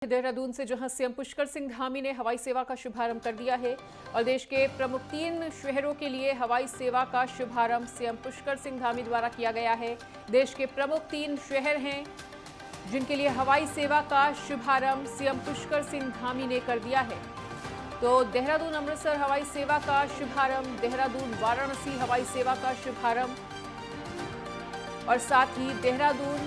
देहरादून से जहां सीएम पुष्कर सिंह धामी ने हवाई सेवा का शुभारंभ कर दिया है और देश के प्रमुख 3 शहरों के लिए हवाई सेवा का शुभारंभ सीएम पुष्कर सिंह धामी द्वारा किया गया है। देश के प्रमुख 3 शहर हैं जिनके लिए हवाई सेवा का शुभारंभ सीएम पुष्कर सिंह धामी ने कर दिया है। तो देहरादून अमृतसर हवाई सेवा का शुभारंभ, देहरादून वाराणसी हवाई सेवा का शुभारंभ और साथ ही देहरादून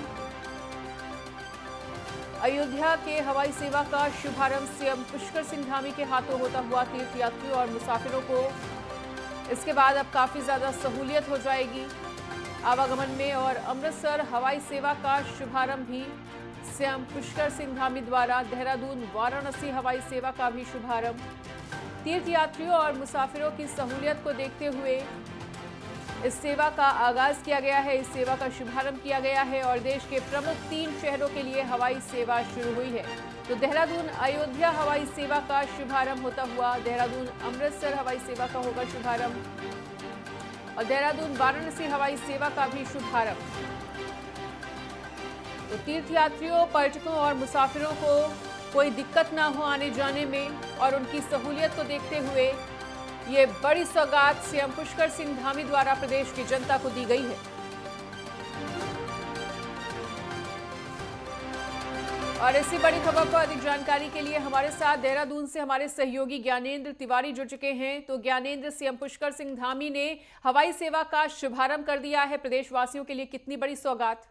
अयोध्या के हवाई सेवा का शुभारंभ सीएम पुष्कर सिंह धामी के हाथों होता हुआ तीर्थयात्रियों और मुसाफिरों को इसके बाद अब काफी ज्यादा सहूलियत हो जाएगी आवागमन में। और अमृतसर हवाई सेवा का शुभारंभ भी सीएम पुष्कर सिंह धामी द्वारा, देहरादून वाराणसी हवाई सेवा का भी शुभारंभ। तीर्थयात्रियों और मुसाफिरों की सहूलियत को देखते हुए इस सेवा का आगाज किया गया है, इस सेवा का शुभारंभ किया गया है और देश के प्रमुख 3 शहरों के लिए हवाई सेवा शुरू हुई है। तो देहरादून अयोध्या हवाई सेवा का शुभारंभ होता हुआ देहरादून अमृतसर हवाई सेवा का होगा शुभारंभ और देहरादून वाराणसी हवाई सेवा का भी शुभारंभ। तो तीर्थयात्रियों, पर्यटकों और मुसाफिरों को कोई दिक्कत ना हो आने जाने में और उनकी सहूलियत को देखते हुए ये बड़ी सौगात सीएम पुष्कर सिंह धामी द्वारा प्रदेश की जनता को दी गई है। और इसी बड़ी खबर पर अधिक जानकारी के लिए हमारे साथ देहरादून से हमारे सहयोगी ज्ञानेंद्र तिवारी जुड़ चुके हैं। तो ज्ञानेंद्र, सीएम पुष्कर सिंह धामी ने हवाई सेवा का शुभारंभ कर दिया है, प्रदेशवासियों के लिए कितनी बड़ी सौगात?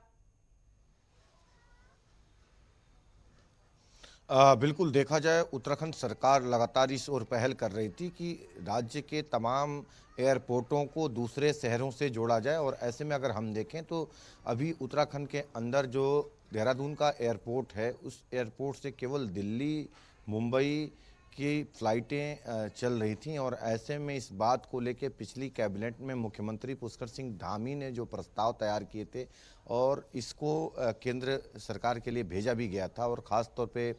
बिल्कुल, देखा जाए उत्तराखंड सरकार लगातार इस ओर पहल कर रही थी कि राज्य के तमाम एयरपोर्टों को दूसरे शहरों से जोड़ा जाए। और ऐसे में अगर हम देखें तो अभी उत्तराखंड के अंदर जो देहरादून का एयरपोर्ट है, उस एयरपोर्ट से केवल दिल्ली, मुंबई की फ़्लाइटें चल रही थीं। और ऐसे में इस बात को लेकर पिछली कैबिनेट में मुख्यमंत्री पुष्कर सिंह धामी ने जो प्रस्ताव तैयार किए थे और इसको केंद्र सरकार के लिए भेजा भी गया था। और ख़ास तौर पे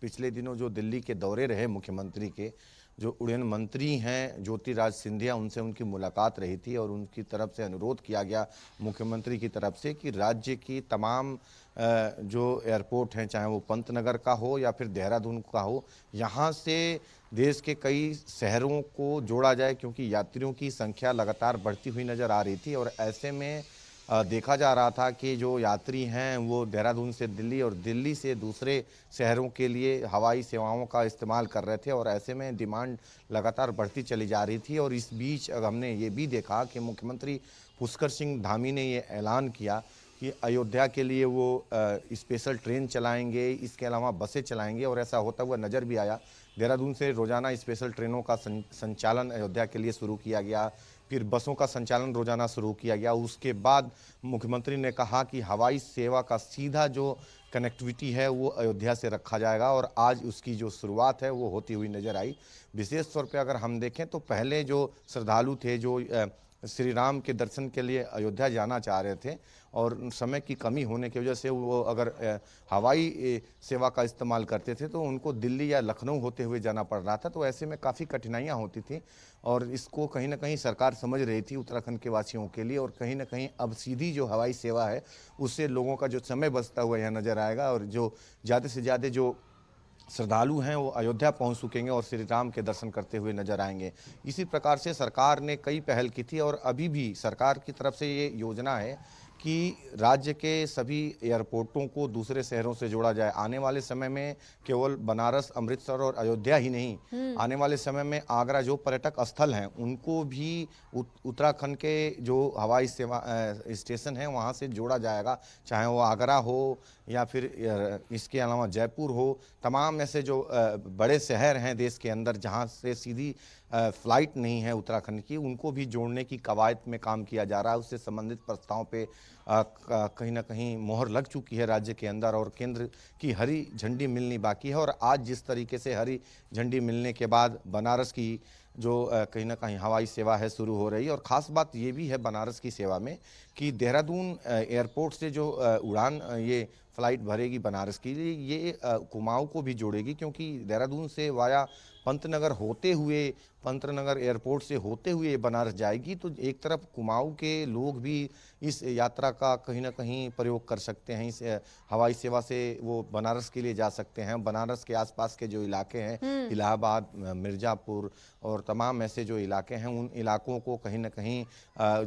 पिछले दिनों जो दिल्ली के दौरे रहे मुख्यमंत्री के, जो उड़यन मंत्री हैं ज्योतिराज सिंधिया, उनसे उनकी मुलाकात रही थी और उनकी तरफ से अनुरोध किया गया मुख्यमंत्री की तरफ से कि राज्य की तमाम जो एयरपोर्ट हैं, चाहे वो पंतनगर का हो या फिर देहरादून का हो, यहाँ से देश के कई शहरों को जोड़ा जाए, क्योंकि यात्रियों की संख्या लगातार बढ़ती हुई नज़र आ रही थी। और ऐसे में देखा जा रहा था कि जो यात्री हैं वो देहरादून से दिल्ली और दिल्ली से दूसरे शहरों के लिए हवाई सेवाओं का इस्तेमाल कर रहे थे और ऐसे में डिमांड लगातार बढ़ती चली जा रही थी। और इस बीच हमने ये भी देखा कि मुख्यमंत्री पुष्कर सिंह धामी ने ये ऐलान किया कि अयोध्या के लिए वो स्पेशल ट्रेन चलाएंगे, इसके अलावा बसें चलाएंगे। और ऐसा होता हुआ नज़र भी आया। देहरादून से रोज़ाना स्पेशल ट्रेनों का संचालन अयोध्या के लिए शुरू किया गया, फिर बसों का संचालन रोजाना शुरू किया गया। उसके बाद मुख्यमंत्री ने कहा कि हवाई सेवा का सीधा जो कनेक्टिविटी है वो अयोध्या से रखा जाएगा और आज उसकी जो शुरुआत है वो होती हुई नज़र आई। विशेष तौर पे अगर हम देखें तो पहले जो श्रद्धालु थे जो श्री राम के दर्शन के लिए अयोध्या जाना चाह रहे थे और समय की कमी होने की वजह से वो अगर हवाई सेवा का इस्तेमाल करते थे तो उनको दिल्ली या लखनऊ होते हुए जाना पड़ रहा था। तो ऐसे में काफ़ी कठिनाइयाँ होती थी और इसको कहीं ना कहीं सरकार समझ रही थी उत्तराखंड के वासियों के लिए। और कहीं ना कहीं अब सीधी जो हवाई सेवा है उससे लोगों का जो समय बचता हुआ यहाँ नज़र आएगा और जो ज़्यादा से ज़्यादा जो श्रद्धालु हैं वो अयोध्या पहुंच सकेंगे और श्री राम के दर्शन करते हुए नजर आएंगे। इसी प्रकार से सरकार ने कई पहल की थी और अभी भी सरकार की तरफ से ये योजना है कि राज्य के सभी एयरपोर्टों को दूसरे शहरों से जोड़ा जाए। आने वाले समय में केवल बनारस, अमृतसर और अयोध्या ही नहीं, आने वाले समय में आगरा जो पर्यटक स्थल हैं उनको भी उत्तराखंड के जो हवाई सेवा स्टेशन हैं वहाँ से जोड़ा जाएगा, चाहे वो आगरा हो या फिर इसके अलावा जयपुर हो। तमाम ऐसे जो बड़े शहर हैं देश के अंदर जहाँ से सीधी फ़्लाइट नहीं है उत्तराखंड की, उनको भी जोड़ने की कवायद में काम किया जा रहा है। उससे संबंधित प्रस्तावों पे कहीं ना कहीं मोहर लग चुकी है राज्य के अंदर और केंद्र की हरी झंडी मिलनी बाकी है। और आज जिस तरीके से हरी झंडी मिलने के बाद बनारस की जो कहीं ना कहीं हवाई सेवा है शुरू हो रही है। और ख़ास बात ये भी है बनारस की सेवा में कि देहरादून एयरपोर्ट से जो उड़ान ये फ़्लाइट भरेगी बनारस के लिए, ये कुमाऊं को भी जोड़ेगी, क्योंकि देहरादून से वाया पंतनगर होते हुए, पंतनगर एयरपोर्ट से होते हुए बनारस जाएगी, तो एक तरफ कुमाऊं के लोग भी इस यात्रा का कहीं ना कहीं प्रयोग कर सकते हैं। इस हवाई सेवा से वो बनारस के लिए जा सकते हैं। बनारस के आसपास के जो इलाके हैं, इलाहाबाद, मिर्ज़ापुर और तमाम ऐसे जो इलाके हैं, उन इलाकों को कहीं ना कहीं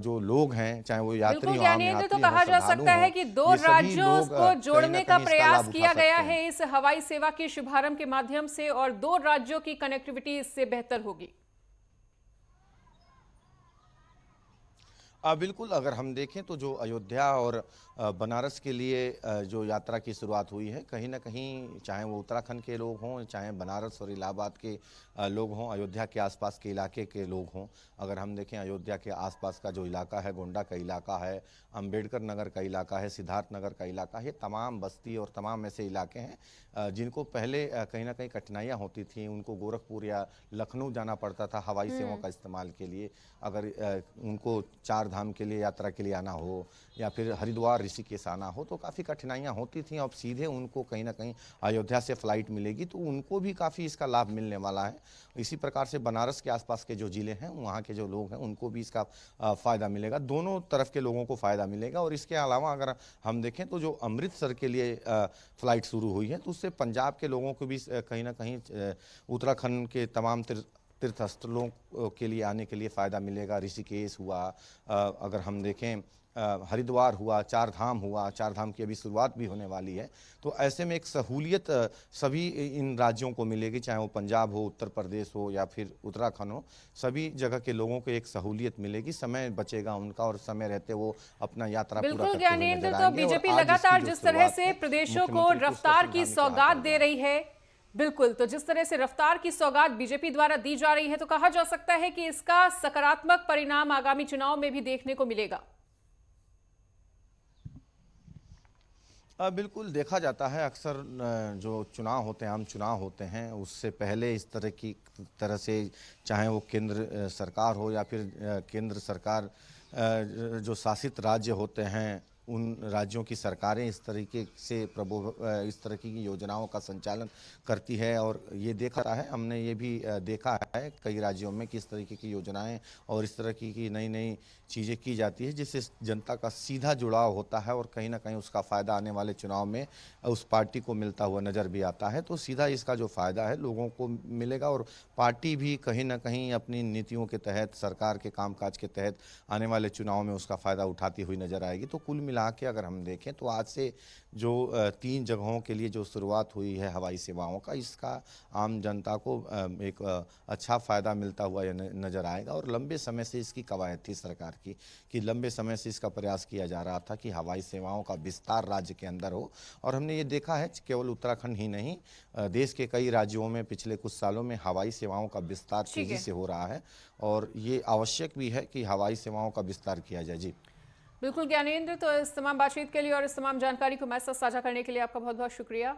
जो लोग हैं, चाहे वो यात्री बिल्कुल हो, आम ज्ञानेंद्र, तो यात्री हों, कहा जा श्रद्धालु सकता है हों, कि दो ये सभी राज्यों लोग को कहीं ना जोड़ने का कहीं इसका प्रयास लाभ उठा किया गया सकते हैं। है इस हवाई सेवा के शुभारंभ के माध्यम से, और दो राज्यों की कनेक्टिविटी इससे बेहतर होगी। बिल्कुल, अगर हम देखें तो जो अयोध्या और बनारस के लिए जो यात्रा की शुरुआत हुई है, कहीं न कहीं चाहे वो उत्तराखंड के लोग हों, चाहे बनारस और इलाहाबाद के लोग हों, अयोध्या के आसपास के इलाके के लोग हों। अगर हम देखें अयोध्या के आसपास का जो इलाका है, गोंडा का इलाका है, अंबेडकर नगर का इलाका है, सिद्धार्थ नगर का इलाका है, ये तमाम बस्ती और तमाम ऐसे इलाके हैं जिनको पहले कहीं न कहीं कठिनाइयाँ होती थीं। उनको गोरखपुर या लखनऊ जाना पड़ता था हवाई सेवाओं का इस्तेमाल के लिए। अगर उनको चार धाम के लिए यात्रा के लिए आना हो या फिर हरिद्वार ऋषिकेश आना हो, तो काफ़ी कठिनाइयाँ होती थीं। अब सीधे उनको कहीं ना कहीं अयोध्या से फ्लाइट मिलेगी, तो उनको भी काफ़ी इसका लाभ मिलने वाला है। इसी प्रकार से बनारस के आसपास के जो ज़िले हैं, वहाँ के जो लोग हैं, उनको भी इसका फ़ायदा मिलेगा। दोनों तरफ के लोगों को फ़ायदा मिलेगा। और इसके अलावा अगर हम देखें तो जो अमृतसर के लिए फ़्लाइट शुरू हुई है, तो उससे पंजाब के लोगों को भी कहीं ना कहीं उत्तराखंड के तमाम तीर्थ स्थलों के लिए आने के लिए फ़ायदा मिलेगा। ऋषिकेश हुआ, अगर हम देखें हरिद्वार हुआ, चार धाम हुआ, चार धाम की अभी शुरुआत भी होने वाली है। तो ऐसे में एक सहूलियत सभी इन राज्यों को मिलेगी, चाहे वो पंजाब हो, उत्तर प्रदेश हो या फिर उत्तराखंड हो। सभी जगह के लोगों को एक सहूलियत मिलेगी, समय बचेगा उनका और समय रहते वो अपना यात्रा पूरा बिल्कुल करते हुए ज्ञानेंद्र, नजर तो आएंगे। और बीजेपी आज इसकी लगातार जो जिस तरह शुरुआत से है, प्रदेशों को मुख्यमंत्री पुष्कर रफ्तार सिंह की धामी के हाथों सौगात हुआ दे है। रही है, बिल्कुल, तो जिस तरह से रफ्तार की सौगात बीजेपी द्वारा दी जा रही है, तो कहा जा सकता है कि इसका सकारात्मक परिणाम आगामी चुनाव में भी देखने को मिलेगा। बिल्कुल देखा जाता है अक्सर जो चुनाव होते हैं, आम चुनाव होते हैं, उससे पहले इस तरह से चाहे वो केंद्र सरकार हो या फिर केंद्र सरकार जो शासित राज्य होते हैं, उन राज्यों की सरकारें इस तरीके से इस तरह की योजनाओं का संचालन करती है। और ये देखा है, हमने ये भी देखा है कई राज्यों में किस तरीके की योजनाएं और इस तरह की नई नई चीज़ें की जाती है, जिससे जनता का सीधा जुड़ाव होता है और कहीं ना कहीं उसका फ़ायदा आने वाले चुनाव में उस पार्टी को मिलता हुआ नज़र भी आता है। तो सीधा इसका जो फ़ायदा है लोगों को मिलेगा और पार्टी भी कहीं ना कहीं अपनी नीतियों के तहत, सरकार के कामकाज के तहत आने वाले चुनाव में उसका फ़ायदा उठाती हुई नज़र आएगी। तो कुल मिला के अगर हम देखें तो आज से जो 3 जगहों के लिए जो शुरुआत हुई है हवाई सेवाओं का, इसका आम जनता को एक अच्छा फ़ायदा मिलता हुआ नज़र आएगा। और लंबे समय से इसकी कवायद थी सरकार की, कि लंबे समय से इसका प्रयास किया जा रहा था कि हवाई सेवाओं का विस्तार राज्य के अंदर हो। और हमने ये देखा है केवल उत्तराखंड ही नहीं, देश के कई राज्यों में पिछले कुछ सालों में हवाई सेवाओं का विस्तार ठीक तेज़ी है, से हो रहा है और ये आवश्यक भी है कि हवाई सेवाओं का विस्तार किया जाए। जी बिल्कुल ज्ञानेंद्र, तो इस तमाम बातचीत के लिए और इस तमाम जानकारी को हमारे साथ साझा करने के लिए आपका बहुत बहुत शुक्रिया।